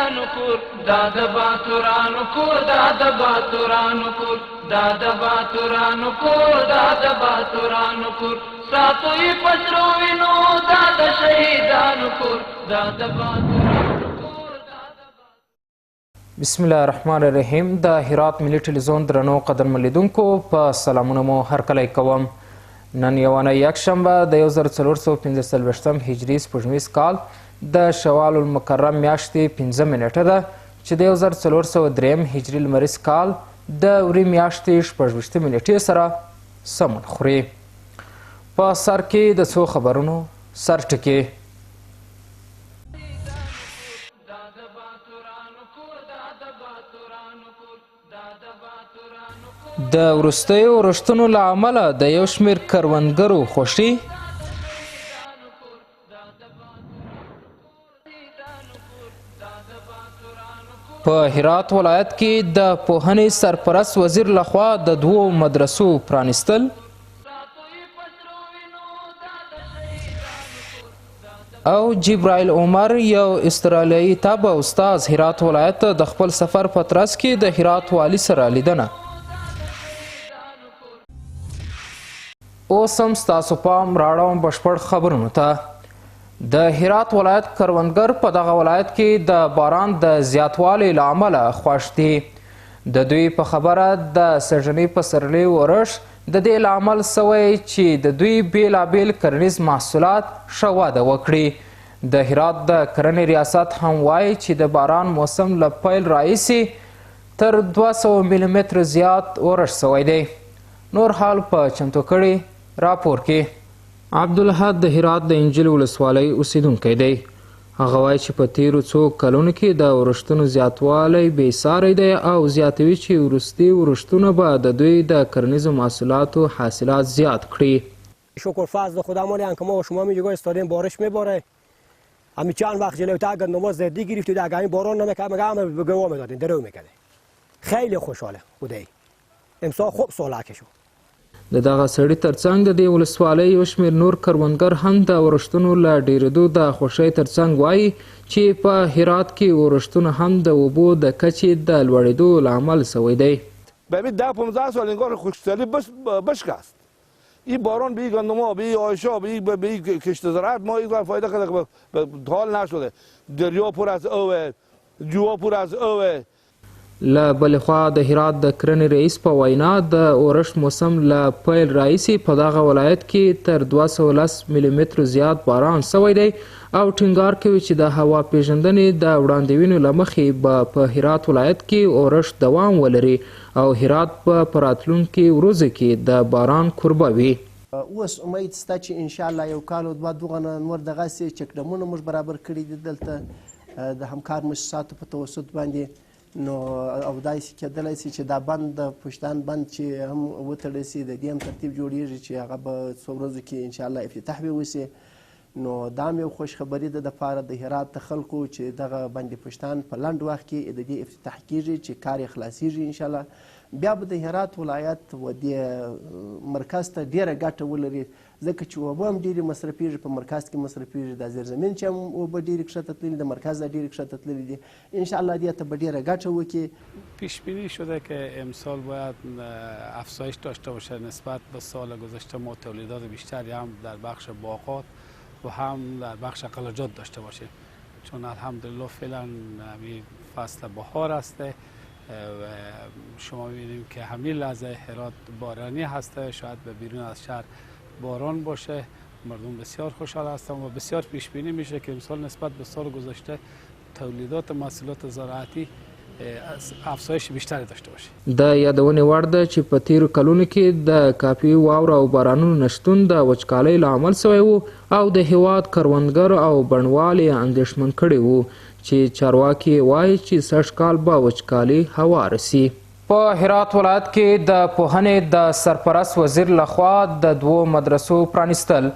شهیدانو کور دا د باتورانو کور دا د باتورانو کور دا د باتورانو کور دا د باتورانو کور ساتو یې پسرو وینو دا د شهیدانو کور دا د باتورانو کور دا د بسم الله الرحمن الرحیم. د هرات ملي ټلویزیون درنو قدرمن لیدونکو په سلامونه مو هرکلی کوم. نن یوانه یکشنبه د 1445 هجري سپوږمیز کال د شوال المکرم میاشتې 15 نیټه ده چې د 1403 هجري لمریز کال د وری میاشتې 26 نیټې سره سمون خوري. په سر کې د څو خبرونو سرټکي. د وروستیو ورښتونو له امله د یو شمېر کروندګرو خوښي، په هرات ولایت کې د پوهنې سرپرست وزیر لخوا د 2 مدرسو پرانیستل، او جبرائیل عمر یو استرالیایي طبع استاذ هرات ولایت ته د خپل سفر په ترڅ کې د هرات والي سره لیدنه. اوس هم ستاسو پام راړوم بشپړ خبرونو ته. د هرات ولایت کروندګر په دغه ولایت کې د باران د زیاتوالي له امله خوښ دي. د دوی په خبره د سږني پسرلي اورښت د دې له امل سوی چې د دوی بیلابیل کرنیز محصولات ښه وده وکړي. د هرات د کرنې ریاست هم وایي چې د باران موسم له پیل راهیسې تر 200 میلیمتر زیات اورښت سوی دی. نور حال په چمتو کړي راپور کې. عبدالحد د هرات د انجیل ولسوالۍ اوسیدونکی دی. هغه وایي چې په تیرو څو کلونو کې د ورښتونو زیاتوالی بې ساری دی او زیاتوي چې وروستي ورښتونه به د دوی د کرنیزو محصولاتو حاصلات زیات کړي. شکر فضل خدا مال که ما و شما میگه استادیم بارش میباره. همین چند وقت جلوتر اگر نماز زدی گرفتید اگر این باران نمیکرد مگه همه به گواه میدادین درو میکرده. خیلی خوشحاله خدایی. امسال خوب سالکه شو. د دغه سړي ترڅنګ د دې ولسوالۍ یو شمېر نور کروندګر هم د ورښتونو له ډېرېدو د خوښۍ ترڅنګ وایي چې په هرات کې ورښتونه هم د اوبو د کچې د لوړېدو له امله سوی دی. ببین 10-15 سال انگار خشکسالی بشکست. این باران به این گندما به این آیشا به این کشت زراعت ما یک فایده کرده که حال نشده. دریا پر از اوه، جوا پر از اوه. له بلې خوا د هرات د کرنې رئیس په وینا د اورښت موسم له پیل راهیسې په دغه ولایت کې تر 210 میلیمترو زیات باران سوی دی او ټینګار کوي چې د هوا پیژندنې د وړاندوینو له مخې به په هرات ولایت کې اورښت دوام ولري او هرات به په راتلونکي ورځو کې د باران کوربه وي. اوس امید شته چې انشاءالله یو کال او دوه دغه نور دغسې چکډمونه موږ برابر کړي دي دلته د همکار مؤسساتو په توسط باندې. نو او داسې کېدلی شي چې دا بند د پشتان بند چې هم وتړل شي د دې هم ترتیب جوړیږي چې هغه به څو ورځو کې انشاءالله افتتاح به وشي. نو دا هم یو خوشخبري ده دپاره د هرات د خلکو چې دغه بند پشتان په لنډ وخت کې د دې افتتاح کیږي چې کار یې خلاصیږي انشاءالله. بیا به د هرات ولایت و دې مرکز ته ډیره ګټه ولري ځکه چې اوبه هم ډېرې مصرفیږي په مرکز کې مصرفیږي د زیرزمین چې هم اوبه ډېرې کښته تللي د مرکز نه ډېرې کښته تللي دي. انشاءالله دې ته به ډیره ګټه وکړي. پیش بینی شده که امسال باید افزایش داشته باشه نسبت به سال گذشته. ما تولیدات بیشتری هم در بخش باغات و هم در بخش قلاجات داشته باشیم چون الحمدلله فعلا فصل بهار است و شما می‌بینیم که همین لحظه هرات بارانی هسته. شاید به بیرون از شهر باران باشه. مردم بسیار خوشحال هستند و بسیار پیش بینی میشه که امسال نسبت به سال گذشته تولیدات محصولات زراعتی افزایش بیشتری داشته باشه. د یادونې وړ ده چې په تیرو کلونو کې د کافي واوره او بارانونو نشتون د وچکالۍ لامل سوی و او د هیواد کروندګر او بڼوال یې اندېښمن کړي وو چې چارواکي وایي چې سږ کال به وچکالي هواره سي. په هرات ولایت کې د پوهنې د سرپرست وزیر لخوا د 2 مدرسو پرانیستل.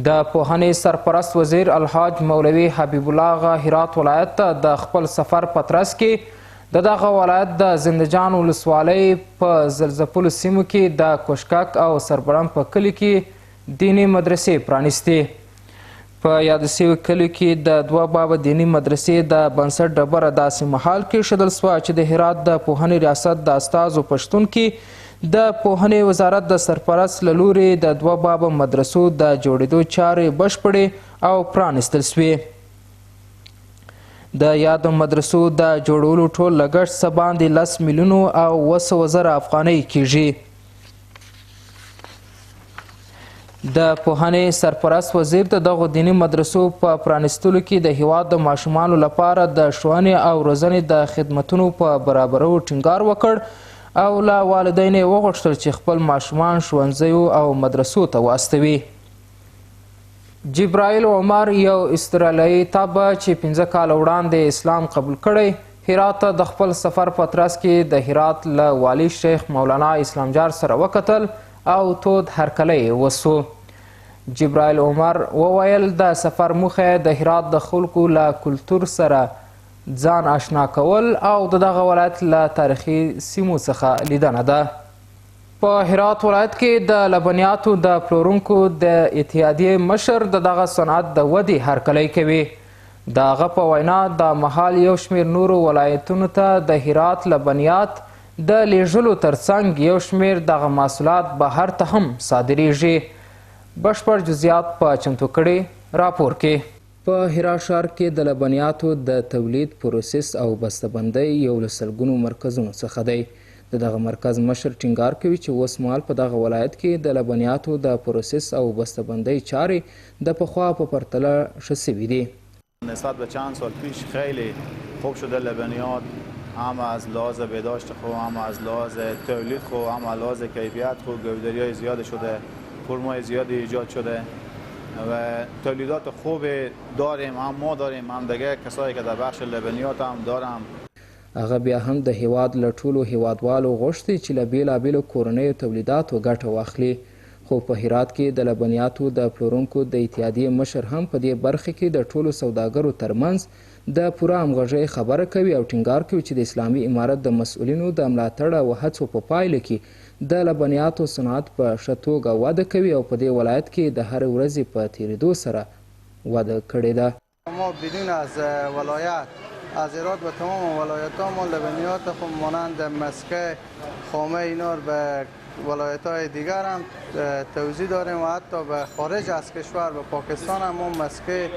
د پوهنې سرپرست وزیر الحاج مولوي حبیب الله غا هرات ولایت ته د خپل سفر په ترڅ کې د دغه ولایت د زندجان ولسوالۍ په زلزپلو سیمو کې د کوشکک او سربرم په کلي کې دیني مدرسې پرانیستې. په یاد سوي کلیو کې د 2 بابه دیني مدرسې د بنسټ ډبره داسې مهال کېښودل سوه چې د هرات د پوهنې ریاست د استازو په شتون کې د پوهنې وزارت د سرپرست له لورې د 2 بابه مدرسو د جوړېدو چارې بشپړې او پرانیستل سوې. د یادو مدرسو د جوړولو ټول لګښت څه باندې 10 میلیونو او 200,000 افغانۍ کیږي. د پوهنې سرپرست وزیر د دغو دیني مدرسو په پرانیستلو کې د هیواد د ماشومانو لپاره د ښوونې او روزنې د خدمتونو په برابرولو ټینګار وکړ او له والدینو یې وغوښتل چې خپل ماشومان ښوونځیو او مدرسو ته واستوي. جبرائیل عمر یو استرالیایي تابع چې 15 کاله وړاندې اسلام قبول کړی هرات ته د خپل سفر په ترڅ کې د هرات له والي شیخ مولانا اسلام جار سره وکتل او تود هرکلی وسو. جبرائیل عمر وویل د سفر موخه د هرات د خلکو له کلتور سره ځان آشنا کول او دغه ولایت له تاریخي سیمو څخه لیدنه ده. په هرات ولایت کې د لبنیاتو د پلورونکو د اتحادیې مشر دغه صنعت د ودې هرکلی کوي. د هغه په وینا د مهال یو شمېر نورو ولایتونو ته د هرات لبنیات د لیږلو ترڅنګ یو شمېر دغه محصولات بهر ته هم صادریږي. بشپړ جزئیات په چمتو کړي راپور کې. په هرات ښار کې د لبنیاتو د تولید پروسس او بسته‌بندۍ یو له سلګونو مرکزونو څخه دی. د دغه مرکز مشر ټینګار کوي چې اوس مهال په دغه ولایت کې د لبنیاتو د پروسس او بسته‌بندۍ چارې د پخوا په پرتله ښه سوي دي. نسبت به چند سال پیش خیلی خوب شده لبنیات، هم از لحاظ بهداشت خو، هم از لحاظ تولید خو، هم از لحاظ کیفیت خو گوداری‌های زیاد شده، فرمای زیادی ایجاد شده و تولیدات خوب داریم. هم ما داریم، هم دیگه کسایی که در بخش لبنیات هم دارم. هغه بیا هم د هیواد له ټولو هیوادوالو غوښتي چې له بیلابیلو کورنیو تولیداتو ګټه واخلي. خو په هرات کې د لبنیاتو د پلورونکو د اتحادیې مشر هم په دې برخه کې د ټولو سوداګرو ترمنځ د پوره همغږۍ خبره کوي او ټینګار کوي چې د اسلامي امارت د مسؤلینو د ملاتړ او هڅو په پایله کې د لبنیاتو صنعت په ښه توګه وده کوي او په دې ولایت کې د هرې ورځې په تېرېدو سره وده کړې ده. ما بدون از ولایت از هرات و تمام ولایت ها ما لبنیات خود مانند مسکه، خامه اینا به ولایت های دیگر هم توزیع داریم و حتی به خارج از کشور به پاکستان هم ما مسکه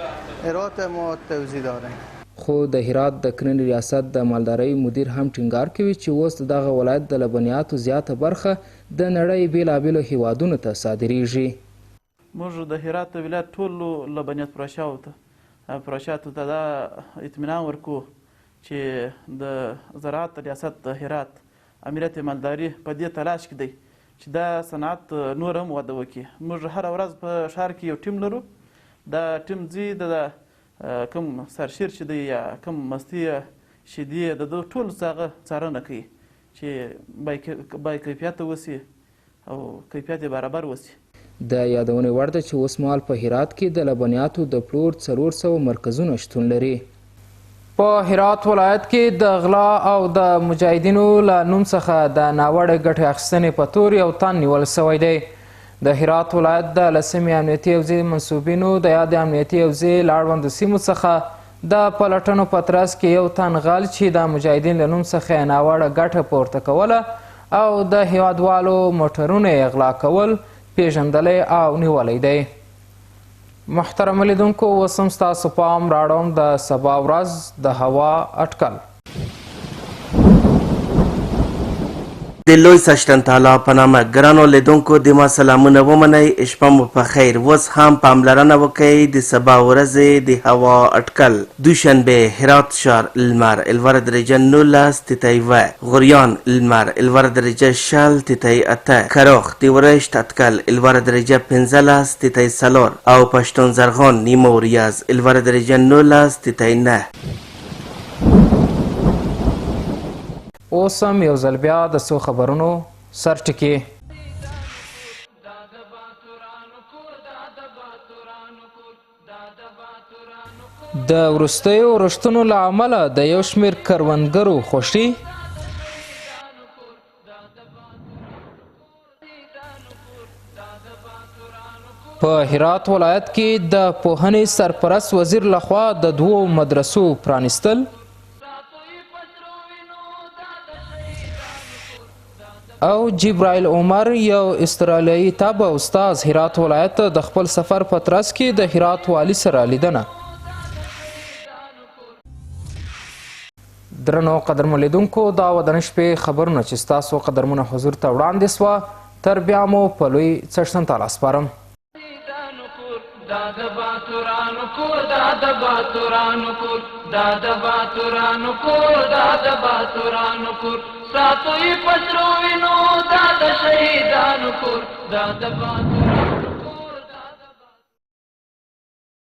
هرات ما توزیع داریم. خو د هرات د کرنې ریاست د مالدارۍ مدیر هم ټینګار کوي چې اوس دغه ولایت د لبنیاتو زیاته برخه د نړۍ بیلابیلو هیوادونو ته صادریږي. موږ د هرات ولایت ټولو لبنیات پروشاتو ته دا اطمینان ورکو چې د زراعت ریاست د هرات امریت مالداري په دې تلاش کې دی چې دا صنعت نور هم وده وکړي. موږ هره ورځ په ښار کې یو ټیم لرو. دا ټیم ځي د کوم سرشیر چې دی یا کوم مستي شیدې د ټولو څخه څارنه کوي چې با کیفیته وسي او کیفیت برابر وسي. د یادونې وړ ده چې اوس مهال په هرات کې د لبنیاتو د پلور 400 مرکزونه شتون لري. په هرات ولایت کې د غلا او د مجاهدینو له نوم څخه د ناوړه ګټې اخیستنې په تور یو تن نیول سوی دی. د هرات ولایت د 10مې امنیتي حوزې منصوبینو د یادې امنیتي حوزې له اړوندو سیمو څخه د پلټنو په ترڅ کې یو تن غل چې د مجاهدین له نوم څخه یې ناوړه ګټه پورته کوله او د هیوادوالو موټرونه یې غلا کول پیژندلی او نیولی دی. محترم لیدونکو، اوس هم ستاسو پام راړوم د سبا ورځ د هوا اټکل. د لوی سشتن تعالی په نامه ګرانو لیدونکو د ما سلامونه ومنئ. شپه مو په خیر. اوس هم پاملرنه وکړئ د سبا ورځې د هوا اټکل. دوشنبه هرات ښار لمر الوره درجه 19 تیتای و، غوریان لمر الوره درجه 0 تیتای 8، کروخ د ورشت اټکل الوره درجه 15 تیتای 4 او پښتون زرغون نیمه ریاض الوره درجه 19 تیتای 9. اوس هم یو ځل بیا د څو خبرونو سرټکي. د وروستیو رښتونو له امله د یو شمېر کروندګرو خوښي په هرات ولایت کې د پوهنې سرپرست وزیر لخوا د 2 مدرسو پرانیستل او جبرائیل عمر یو استرالیایي طب استاذ هرات ولایت د خپل سفر په ترڅ کې د هرات والي سره لیدنه. درنو قدرمن لیدونکو دا ودانه شپې خبرونه چې ستاسو قدرمنه حضور ته وړاندې سوه تر بیا مو په لوی څښتن تعالی سپارم. دا د باتورانو کور دا د باتورانو کور دا د باتورانو کور دا د باتورانو کور ساتو یې پسرو وینو دا د شهیدانو کور دا د باتورانو